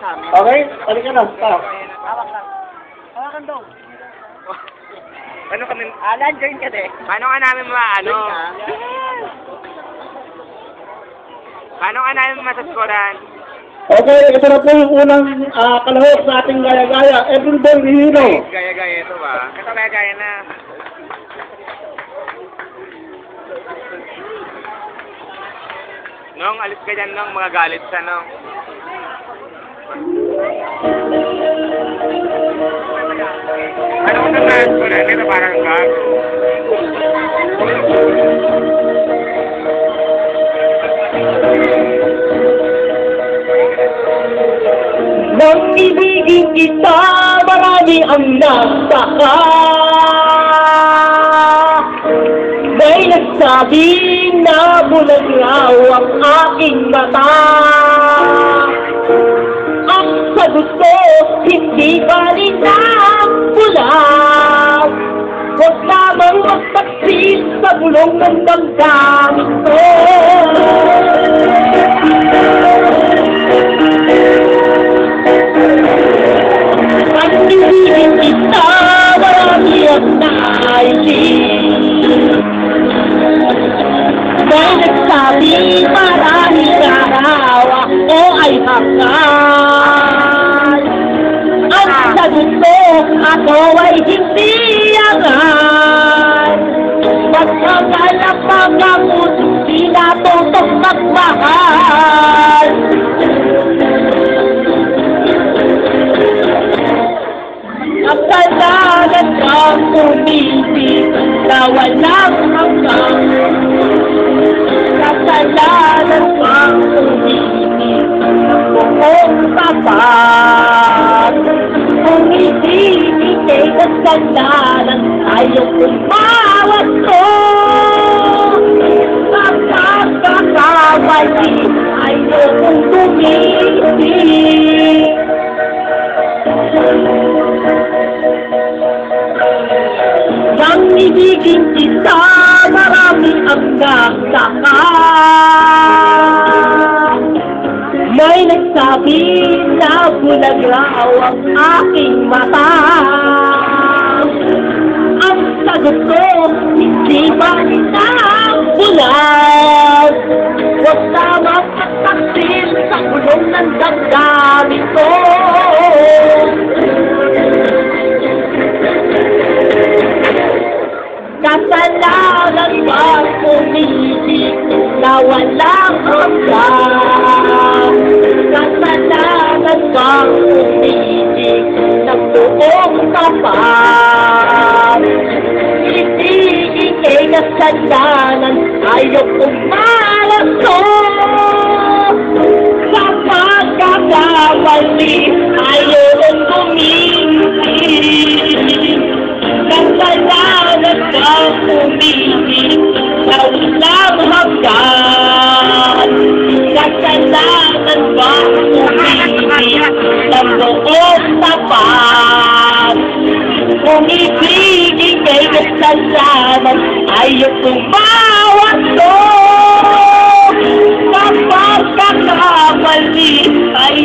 sa amin. Okay? Halika na. Stop. Hawak lang. Hawakan daw. Ano kami? Alan, join ka din. Paano ka namin maano? Paano ka namin masaskoran? Okay, ito na po yung unang kalahok sa ating gaya-gaya. Everybody hero. Gaya-gaya ito ba? Ito gaya-gaya na. Nong, alis ka dyan, Nong. Mga galit sa Nong. Ano ko naman ko na? Ito parang gago. Nang ibigin kita, marami ang nagsaka. May nagsabing na bulag raw ang aking mata. Ang sagot ko, hindi pa rin ang bulag. Huwag lamang magtaksin sa bulong ng damdamin ko. Ang ibigin kita, marami ang naisip. May nagsabi, maraming araw ako ay hakal. Ang sagot ko, ako ay hindi angal. Magkagal ang pagkamot, di natutong magmahal. Kasalanan kang umibig na walang hanggang. Kasalanan kang umibig na buong tapat. Kung hindi ikay kasalanan, ayaw umawat ko. Kapag kakamali, ayaw kong tumibig. Nang ibigin kita, marami ang nagsaka. May nagsabi na bulag raw ang aking mata. Ang sagot ko, hindi pa rin ang bulag. Huwag tamang pagtaksin sa kulong ng damdamin ko. Kasalanan bang umibig na walang hanggan? Kasalanan bang umibig na buong tapat? Hindi ikay kasalanan, ayaw umalas ko. Kapag kakamali, ayaw kong tumigil. Kasalanan kang umibig na walang hanggan. Kasalanan kang umibig na buong tapat. Kung ibigin kay kasalanan, ayaw tumawat ko. Kapag kakamali, ayaw